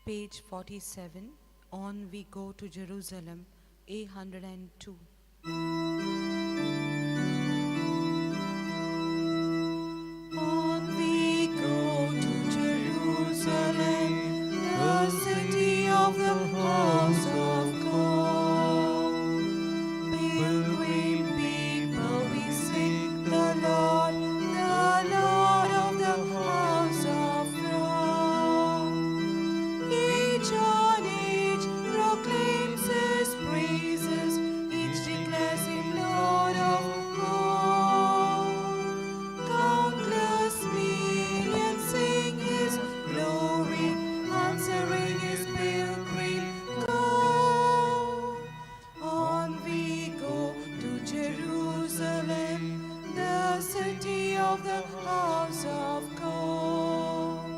Page 47, On We Go to Jerusalem, A102. On we go to Jerusalem, the city of the house of God. Pilgrim people, we seek the Lord of the house of God. Each on each proclaims his praises, each declares him Lord of all. Countless millions sing his glory, answering his pilgrim call. On we go to Jerusalem, the city of the house of God.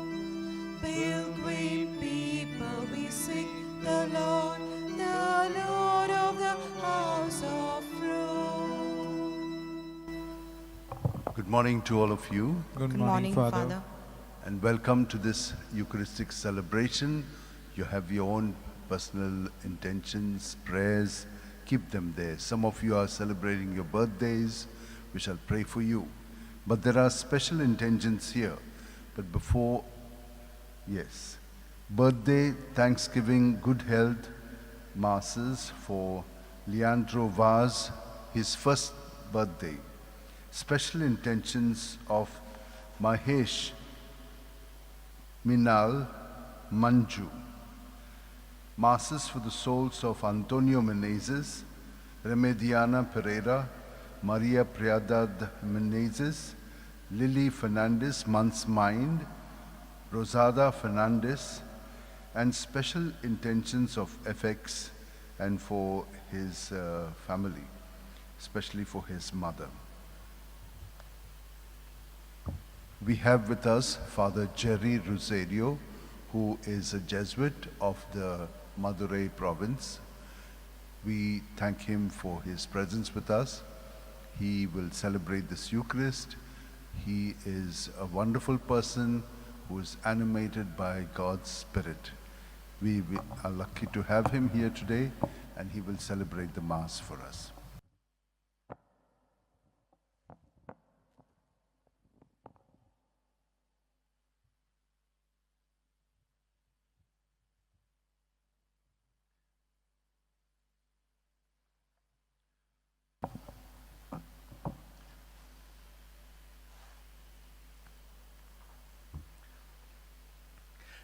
Pilgrim people, we seek the Lord of the house of Rome. Good morning to all of you, Good morning, Father. and welcome to this Eucharistic celebration. You have your own personal intentions, prayers, keep them there. Some of you are celebrating your birthdays, we shall pray for you. But there are special intentions here. But before, yes, birthday, Thanksgiving, good health, masses for Leandro Vaz, his first birthday. Special intentions of Mahesh, Minal, Manju. Masses for the souls of Antonio Menezes, Remediana Pereira, Maria Priadad Menezes, Lily Fernandez, Month's Mind, Rosada Fernandez, and special intentions of FX and for his family, especially for his mother. We have with us Father Jerry Rosario, who is a Jesuit of the Madurai province. We thank him for his presence with us. He will celebrate this Eucharist. He is a wonderful person who is animated by God's Spirit. We are lucky to have him here today, and he will celebrate the Mass for us.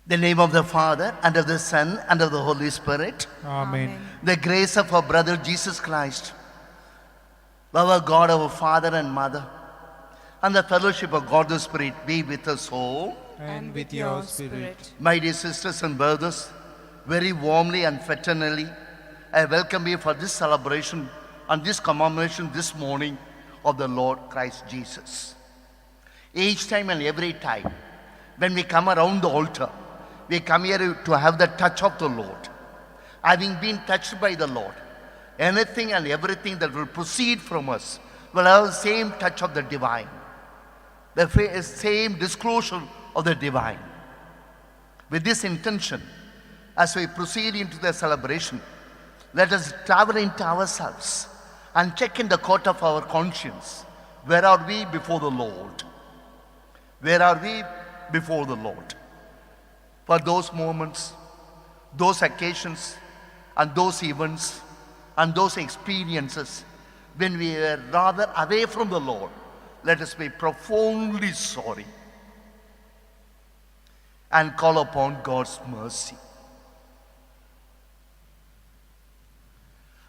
In the name of the Father, and of the Son, and of the Holy Spirit. Amen. The grace of our brother Jesus Christ, our God, our Father and Mother, and the fellowship of God the Spirit be with us all. And with your spirit. My dear sisters and brothers, very warmly and fraternally, I welcome you for this celebration and this commemoration this morning of the Lord Christ Jesus. Each time and every time, when we come around the altar, we come here to have the touch of the Lord. Having been touched by the Lord, anything and everything that will proceed from us will have the same touch of the divine, the same disclosure of the divine. With this intention, as we proceed into the celebration, let us travel into ourselves and check in the court of our conscience. Where are we before the Lord? Where are we before the Lord? For those moments, those occasions, and those events, and those experiences, when we are rather away from the Lord, let us be profoundly sorry and call upon God's mercy.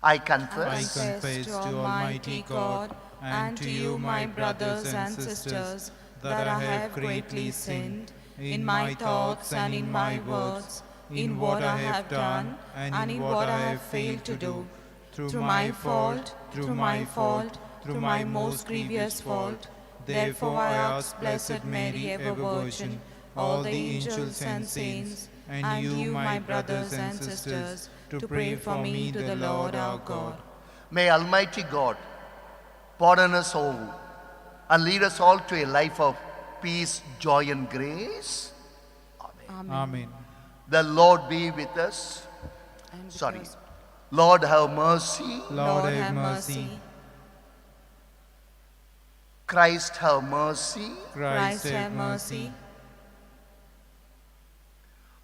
I confess, I confess to Almighty God and to you, my brothers and sisters, that I have greatly sinned in my thoughts and in my words, in what I have done and in what I have failed to do. Through my fault, through my most grievous fault. Therefore I ask Blessed Mary, ever Virgin, all the angels and saints, and you, my brothers and sisters, to pray for me to the Lord our God. may Almighty God pardon us all and lead us all to a life of peace, joy, and grace. Amen. Amen. The Lord be with us. And with Sorry. us. Lord have mercy. Lord have mercy. Christ have mercy. Christ have mercy.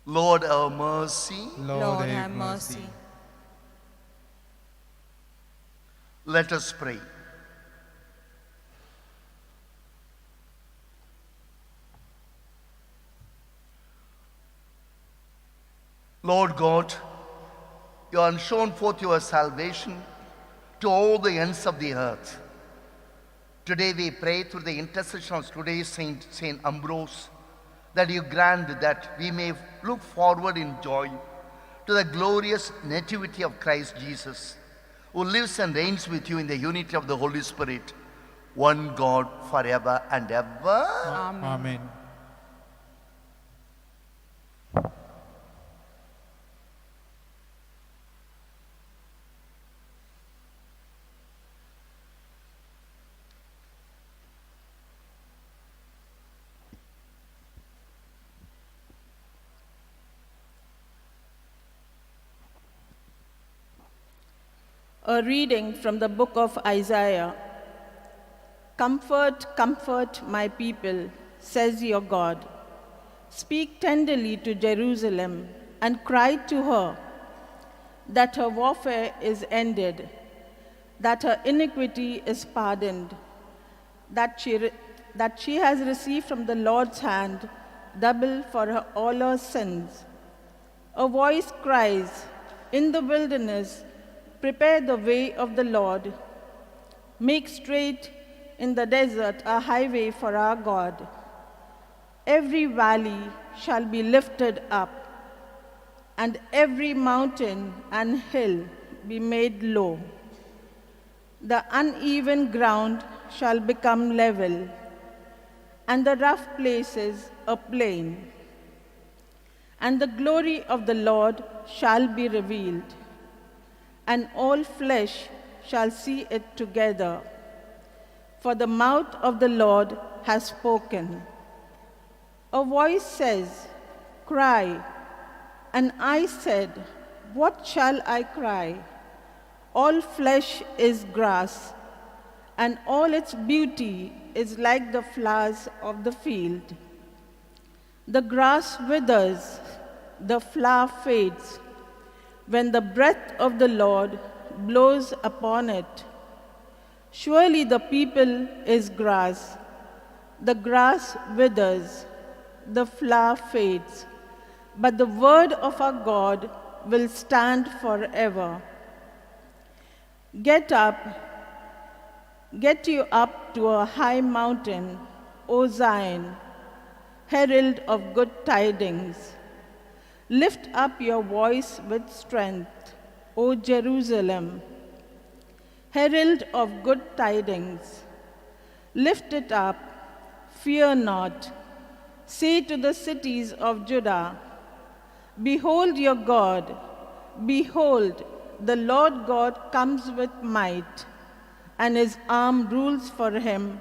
Lord have mercy. Lord have mercy. Let us pray. Lord God, you have shown forth your salvation to all the ends of the earth. Today we pray through the intercession of today's Saint Ambrose that you grant that we may look forward in joy to the glorious nativity of Christ Jesus, who lives and reigns with you in the unity of the Holy Spirit, one God forever and ever. Amen. A reading from the book of Isaiah. Comfort, comfort my people, says your God. Speak tenderly to Jerusalem and cry to her that her warfare is ended, that her iniquity is pardoned, that she has received from the Lord's hand double for all her sins. A voice cries, in the wilderness, prepare the way of the Lord. Make straight in the desert a highway for our God. Every valley shall be lifted up, and every mountain and hill be made low. The uneven ground shall become level, and the rough places a plain. And the glory of the Lord shall be revealed, and all flesh shall see it together. For the mouth of the Lord has spoken. A voice says, cry. And I said, what shall I cry? All flesh is grass, and all its beauty is like the flowers of the field. The grass withers, the flower fades, when the breath of the Lord blows upon it. Surely the people is grass. The grass withers, the flower fades, but the word of our God will stand forever. Get you up to a high mountain, O Zion, herald of good tidings. Lift up your voice with strength, O Jerusalem, herald of good tidings. Lift it up, fear not. Say to the cities of Judah, behold your God, behold, the Lord God comes with might, and his arm rules for him.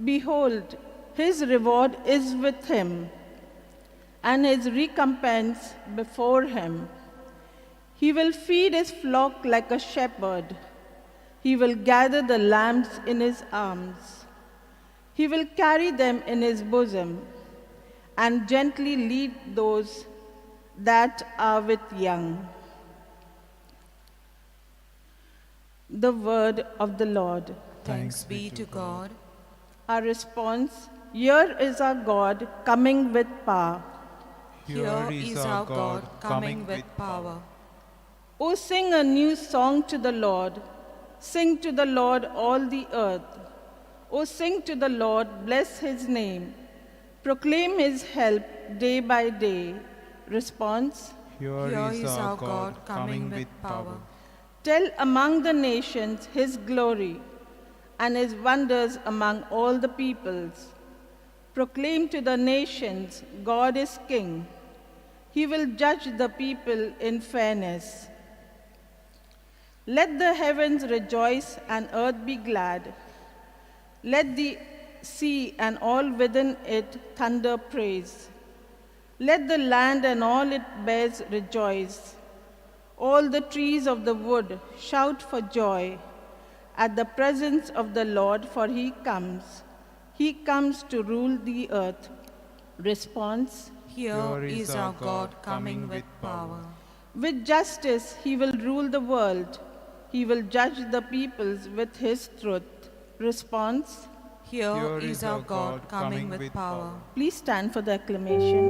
Behold, his reward is with him, and his recompense before him. He will feed his flock like a shepherd. He will gather the lambs in his arms. He will carry them in his bosom, and gently lead those that are with young. The word of the Lord. Thanks be to God. Our response, here is our God coming with power. Here is our God coming with power. O sing a new song to the Lord. Sing to the Lord all the earth. O sing to the Lord, bless his name. Proclaim his help day by day. Response, Here is our God coming with power. tell among the nations his glory and his wonders among all the peoples. Proclaim to the nations, God is king. He will judge the people in fairness. Let the heavens rejoice and earth be glad. Let the sea and all within it thunder praise. Let the land and all it bears rejoice. All the trees of the wood shout for joy at the presence of the Lord, for he comes. He comes to rule the earth. Response: Here is our God coming with power. with justice he will rule the world. He will judge the peoples with his truth. Response: Here is our God coming with power. please stand for the acclamation.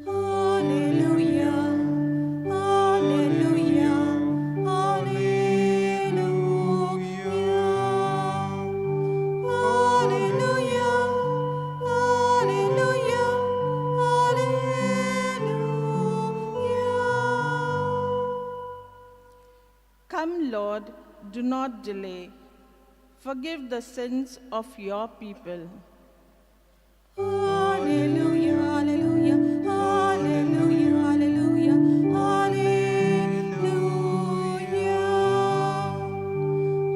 Hallelujah, hallelujah, hallelujah, hallelujah, hallelujah, hallelujah. Come, Lord, do not delay. Forgive the sins of your people. Hallelujah, hallelujah, hallelujah, hallelujah, hallelujah.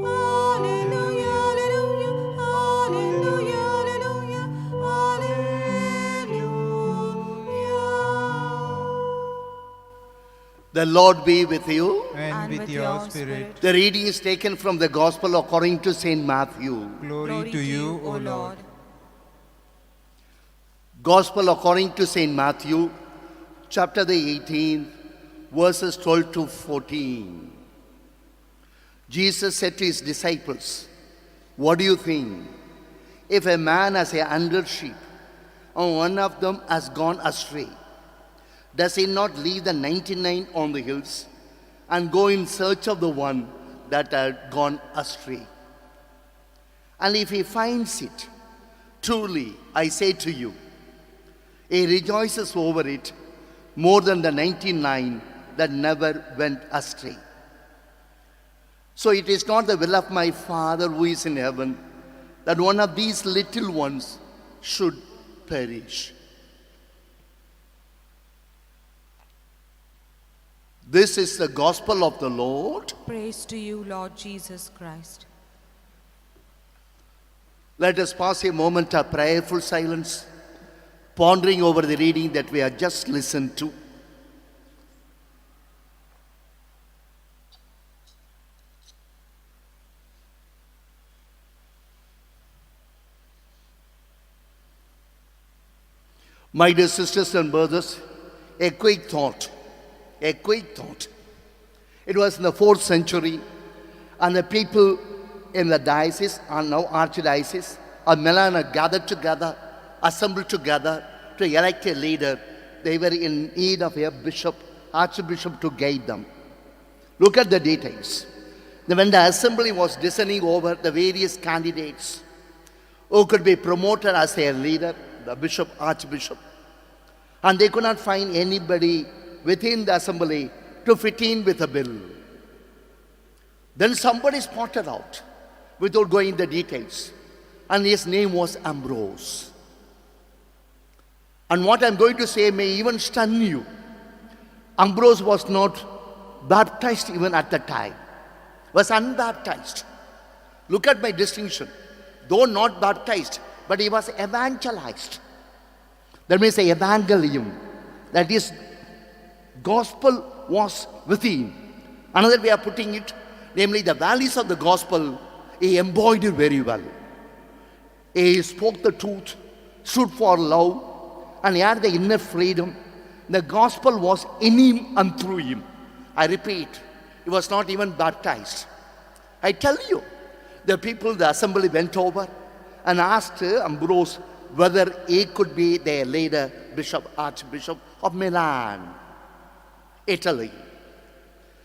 Hallelujah, hallelujah, hallelujah, hallelujah. The Lord be with you. And with your spirit. The reading is taken from the Gospel according to St. Matthew. Glory to you, O Lord. Gospel according to St. Matthew, chapter the 18th, verses 12 to 14. Jesus said to his disciples, "What do you think? If a man has 100 sheep, and one of them has gone astray, does he not leave the 99 on the hills and go in search of the one that had gone astray? And if he finds it, truly I say to you, he rejoices over it more than the 99 that never went astray. So it is not the will of my Father who is in heaven that one of these little ones should perish." This is the gospel of the Lord. Praise to you, Lord Jesus Christ. Let us pass a moment of prayerful silence, pondering over the reading that we have just listened to. My dear sisters and brothers, a quick thought. It was in the 4th century, and the people in the diocese, and now archdiocese, of Milan are gathered together, assembled together to elect a leader. They were in need of a bishop, archbishop to guide them. Look at the details. When the assembly was discerning over the various candidates who could be promoted as their leader, the bishop, archbishop, and they could not find anybody within the assembly to fit in with a bill. Then somebody spotted out, without going into the details, and his name was Ambrose. And what I'm going to say may even stun you. Ambrose was not baptized even at the time, was unbaptized. Look at my distinction. Though not baptized, but he was evangelized. That means the evangelium, that is, gospel was within. Another way of putting it, namely the values of the gospel, he embodied very well. He spoke the truth, stood for love, and he had the inner freedom. The gospel was in him and through him. I repeat, he was not even baptized. I tell you, the people, the assembly went over and asked Ambrose whether he could be their leader, bishop, archbishop of Milan, Italy.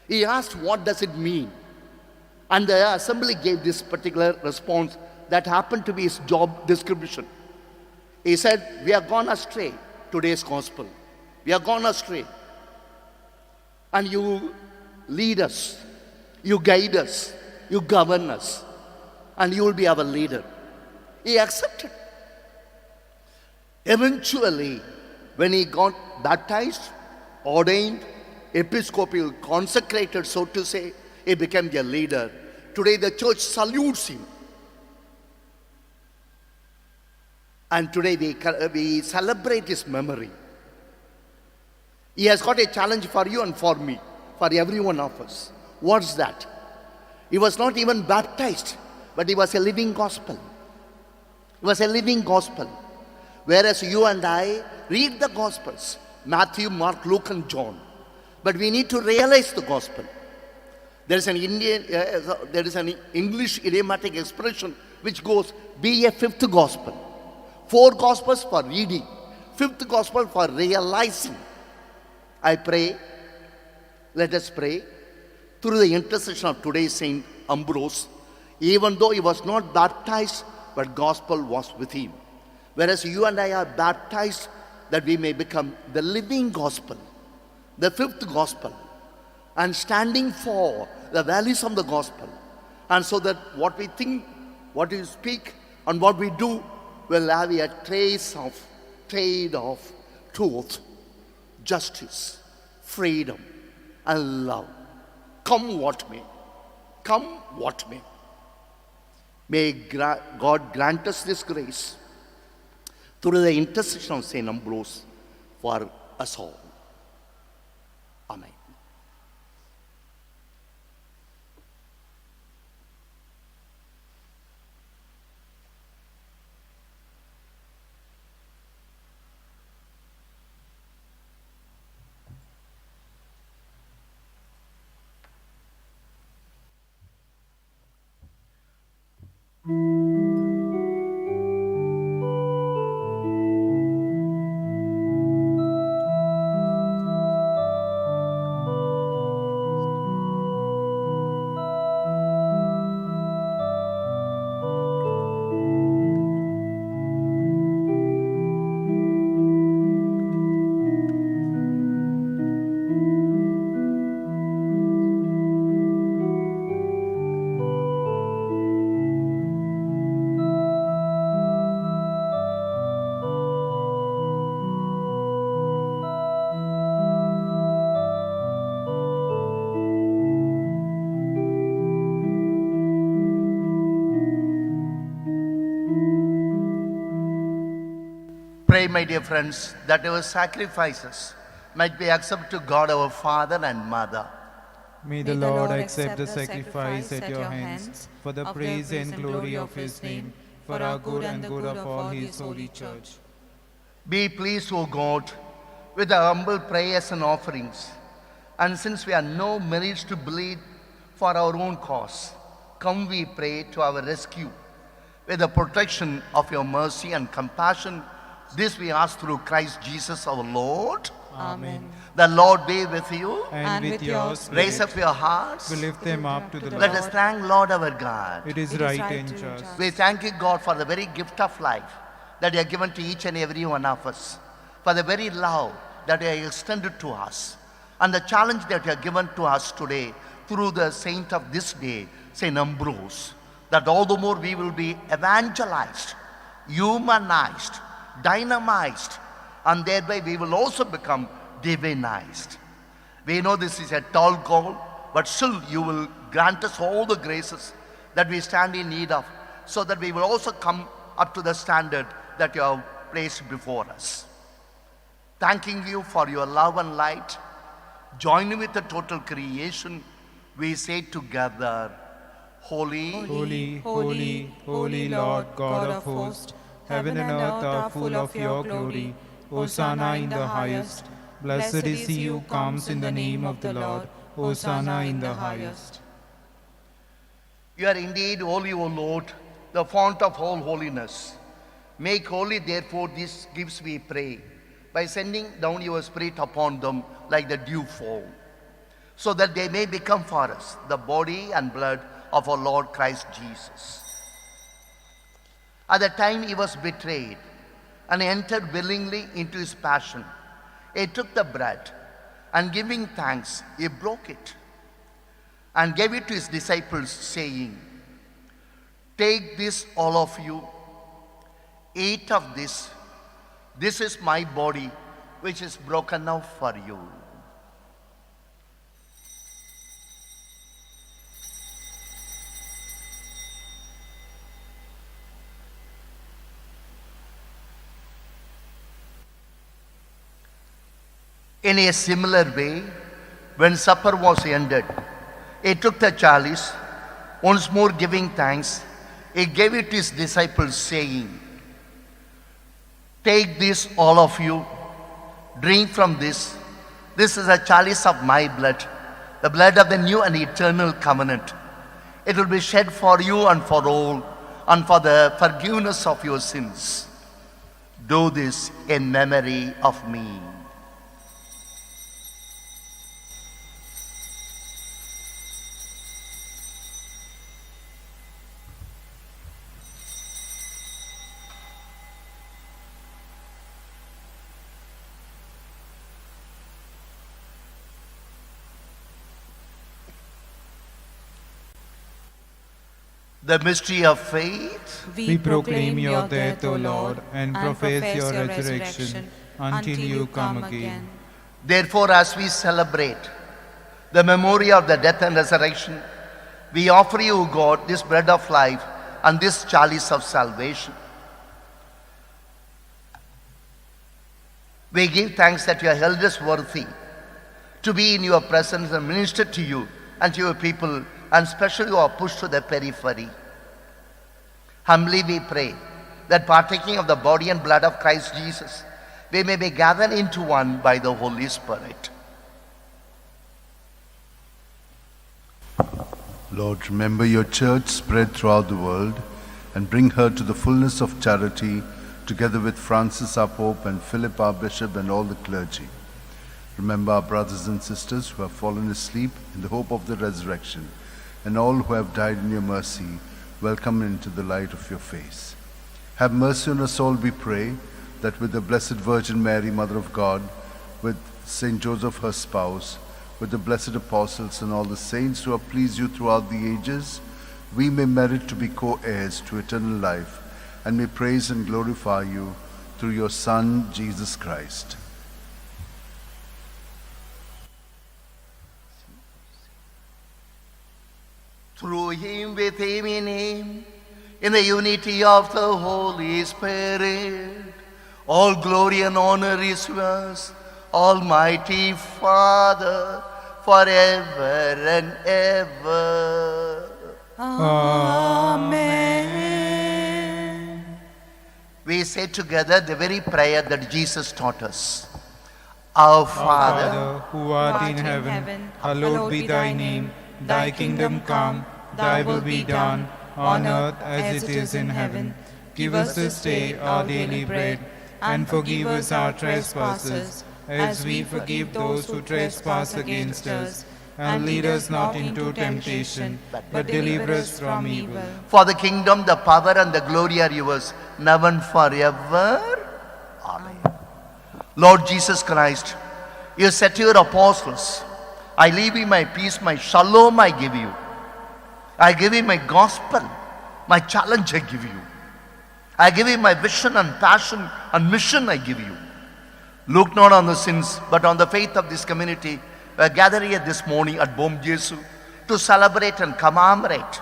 He asked, what does it mean? And the assembly gave this particular response that happened to be his job description. He said, "We have gone astray, today's gospel. We have gone astray. And you lead us, you guide us, you govern us, and you will be our leader." He accepted. Eventually, when he got baptized, ordained, episcopal, consecrated, so to say, he became their leader. Today the church salutes him. And today we celebrate his memory. He has got a challenge for you and for me, for every one of us. What's that? He was not even baptized, but he was a living gospel. He was a living gospel. Whereas you and I read the Gospels, Matthew, Mark, Luke, and John. But we need to realize the gospel. There is an English idiomatic expression which goes, be a fifth gospel. 4 gospels for reading, 5th gospel for realizing. I pray, let us pray, through the intercession of today's Saint Ambrose, even though he was not baptized, but gospel was with him. Whereas you and I are baptized that we may become the living gospel, the 5th gospel, and standing for the values of the gospel. And so that what we think, what we speak, and what we do will have a trade of truth, justice, freedom, and love. Come what may. Come what may. May God grant us this grace through the intercession of St. Ambrose for us all. Amen. Pray, my dear friends, that our sacrifices might be accepted to God our Father and Mother. May the Lord accept the sacrifice at your hands for the praise and glory of his name, for our good and the good of all his holy church. Be pleased, O God, with our humble prayers and offerings. And since we have no merits to bleed for our own cause, come, we pray, to our rescue. With the protection of your mercy and compassion, this we ask through Christ Jesus our Lord. Amen. The Lord be with you. And with your spirit, Raise up your hearts. we lift them up to the Let Lord. us thank Lord our God. It is right and just. We thank you, God, for the very gift of life that you have given to each and every one of us, for the very love that you have extended to us, and the challenge that you have given to us today through the saint of this day, St. Ambrose, that all the more we will be evangelized, humanized, dynamized, and thereby we will also become divinized. We know this is a tall goal, but still you will grant us all the graces that we stand in need of, so that we will also come up to the standard that you have placed before us. Thanking you for your love and light, joining with the total creation, we say together, Holy, Holy, holy, holy Lord God of hosts, heaven and earth are full of your glory. Hosanna in the highest. Blessed is he who comes in the name of the Lord. Hosanna in the highest. You are indeed holy, O Lord, the fount of all holiness. Make holy, therefore, these gifts, we pray, by sending down your Spirit upon them like the dew fall, so that they may become for us the body and blood of our Lord Christ Jesus. At the time he was betrayed and entered willingly into his passion, he took the bread and, giving thanks, he broke it and gave it to his disciples, saying, "Take this, all of you, eat of this. This is my body, which is broken now for you." In a similar way, when supper was ended, he took the chalice, once more giving thanks, he gave it to his disciples, saying, "Take this, all of you, drink from this. This is a chalice of my blood, the blood of the new and eternal covenant. It will be shed for you and for all, and for the forgiveness of your sins. Do this in memory of me." The mystery of faith. We proclaim your death, O Lord, and profess your resurrection until you come again. Therefore, as we celebrate the memory of the death and resurrection, we offer you, O God, this bread of life and this chalice of salvation. We give thanks that you have held us worthy to be in your presence and minister to you and to your people, and especially who are pushed to the periphery. Humbly we pray that partaking of the body and blood of Christ Jesus, we may be gathered into one by the Holy Spirit. Lord, remember your church spread throughout the world and bring her to the fullness of charity, together with Francis our Pope and Philip our Bishop and all the clergy. Remember our brothers and sisters who have fallen asleep in the hope of the resurrection, and all who have died in your mercy, welcome into the light of your face. Have mercy on us all, we pray, that with the Blessed Virgin Mary, Mother of God, with Saint Joseph her spouse, with the blessed apostles and all the saints who have pleased you throughout the ages, we may merit to be co-heirs to eternal life, and may praise and glorify you through your Son, Jesus Christ. Through him, with him, in the unity of the Holy Spirit, all glory and honor is yours, Almighty Father, forever and ever. Amen. We say together the very prayer that Jesus taught us. Our Father, Father, who art in heaven, hallowed be thy name. Thy kingdom come, thy will be done, on earth as it is in heaven. Give us this day our daily bread, and forgive us our trespasses, as we forgive those who trespass against us. And lead us not into temptation, but deliver us from evil. for the kingdom, the power, and the glory are yours, now and forever. Amen. Lord Jesus Christ, you said to your apostles, "I leave you my peace, my shalom I give you. I give you my gospel, my challenge I give you. I give you my vision and passion and mission I give you." Look not on the sins, but on the faith of this community. We are gathered here this morning at Bom Jesu to celebrate and commemorate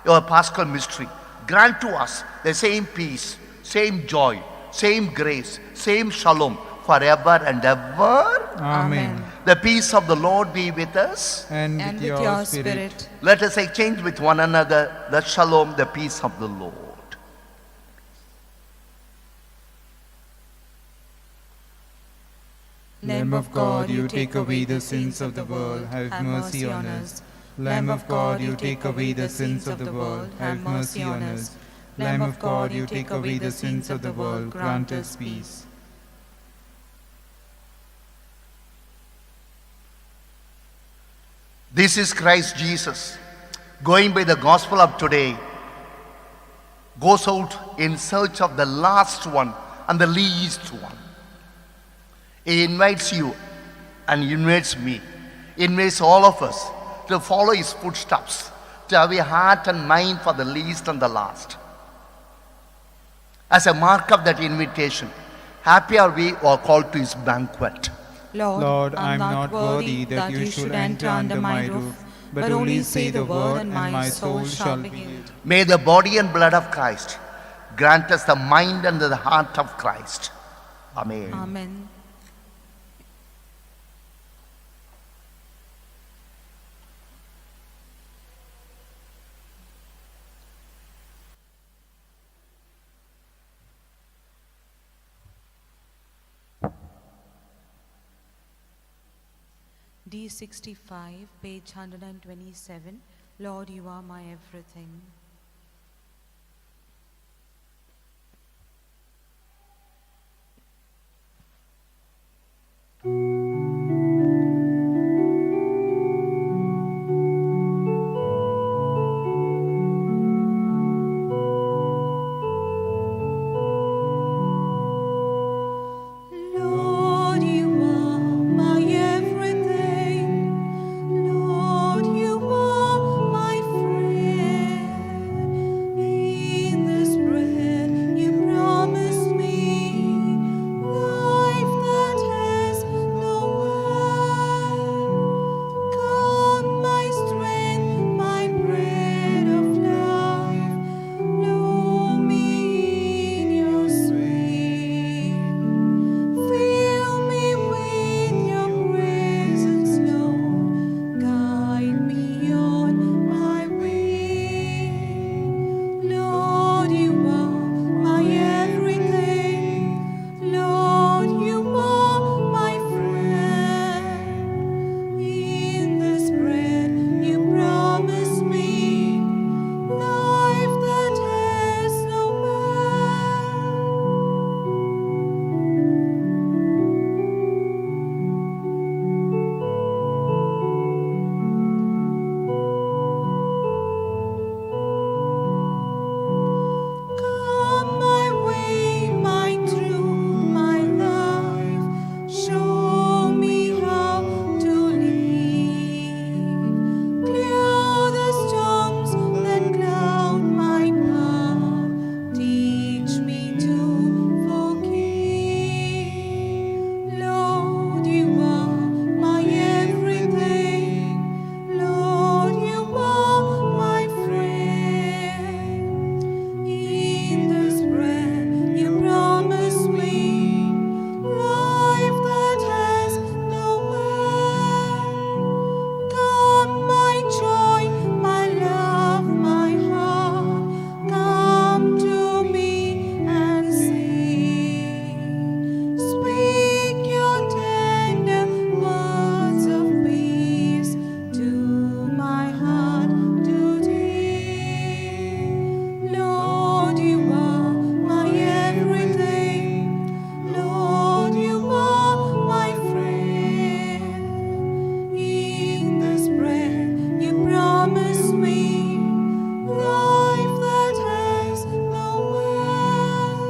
your Paschal mystery. Grant to us the same peace, same joy, same grace, same shalom forever and ever. Amen. The peace of the Lord be with us. And with your spirit. Let us exchange with one another the shalom, the peace of the Lord. Lamb of God, you take away the sins of the world, have mercy on us. Lamb of God, you take away the sins of the world, have mercy on us. Lamb of God, you take away the sins of the world, grant us peace. This is Christ Jesus, going by the gospel of today, goes out in search of the last one and the least one. He invites you and he invites me, he invites all of us to follow his footsteps, to have a heart and mind for the least and the last. As a mark of that invitation, happy are we who are called to his banquet. Lord, I am not worthy that you should enter under my roof, but only say the word and my soul shall be healed. May the body and blood of Christ grant us the mind and the heart of Christ. Amen. Amen. D65, page 127. Lord, you are my everything. Lord, you are my everything. Lord, you are my friend. In this breath you promised me life that has no end. Come, my strength, my bread of life, blow me in your sweet. Fill me with your presence, Lord. Guide me on my way. Lord, you are my everything. Lord, you are my friend. In this bread you promise me life that has no end. Come my way, my truth, my life. Show me how to live. Clear the storms that cloud my path. Teach me to forgive. Lord, you are my everything. Lord, you are my friend. In this breath you promise me life that has no end. Come my joy, my love, my heart, come to me and sing. Speak your tender words of peace to my heart today. Lord, you are my everything. Lord, you are my friend. In this breath you promise me life that has no end.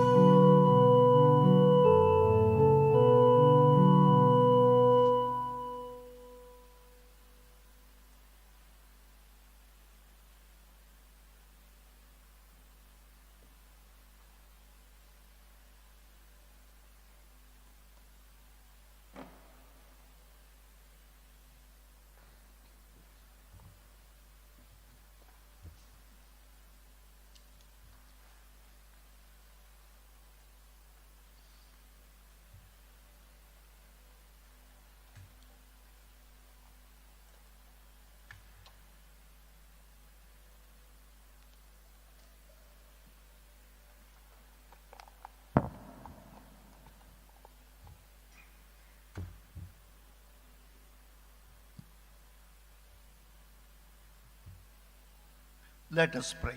Let us pray.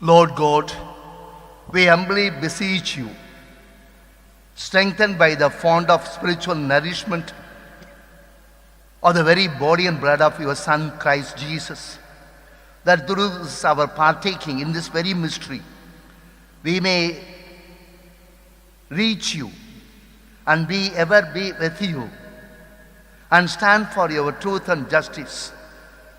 Lord God, we humbly beseech you, strengthened by the font of spiritual nourishment of the very body and blood of your Son, Christ Jesus, that through this our partaking in this very mystery, we may reach you and ever be with you and stand for your truth and justice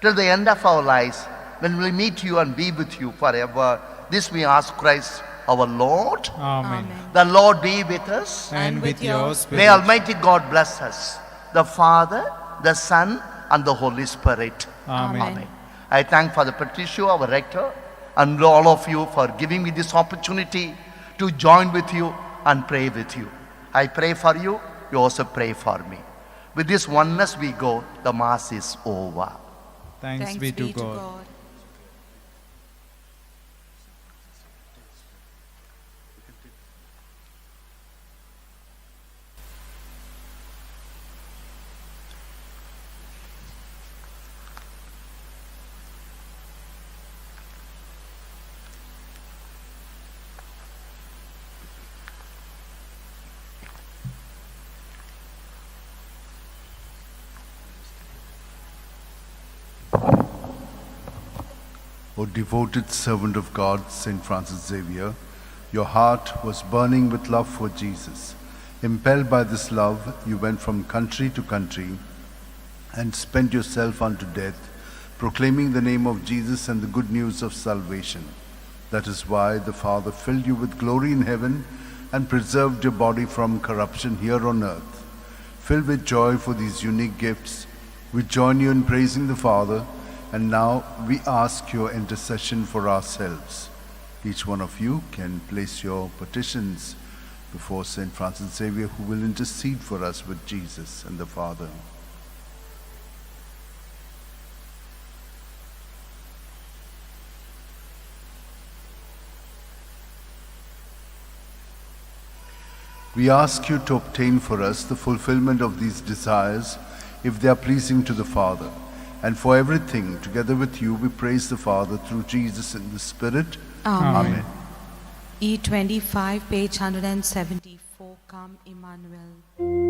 till the end of our lives, when we meet you and be with you forever This we ask Christ our Lord. Amen. The Lord be with us. And with your May spirit. Almighty God bless us, the Father, the Son, and the Holy Spirit. Amen. I thank Father Patricio, our rector, and all of you for giving me this opportunity to join with you and pray with you. I pray for you, you also pray for me. With this oneness we go, the Mass is over. Thanks be to God. O devoted servant of God, Saint Francis Xavier, your heart was burning with love for Jesus. Impelled by this love, you went from country to country and spent yourself unto death, proclaiming the name of Jesus and the good news of salvation. That is why the Father filled you with glory in heaven and preserved your body from corruption here on earth. Filled with joy for these unique gifts, we join you in praising the Father, and now we ask your intercession for ourselves. Each one of you can place your petitions before Saint Francis Xavier, who will intercede for us with Jesus and the Father. We ask you to obtain for us the fulfillment of these desires, if they are pleasing to the Father. And for everything, together with you, we praise the Father through Jesus in the Spirit. Amen. E25, page 174, Come Emmanuel.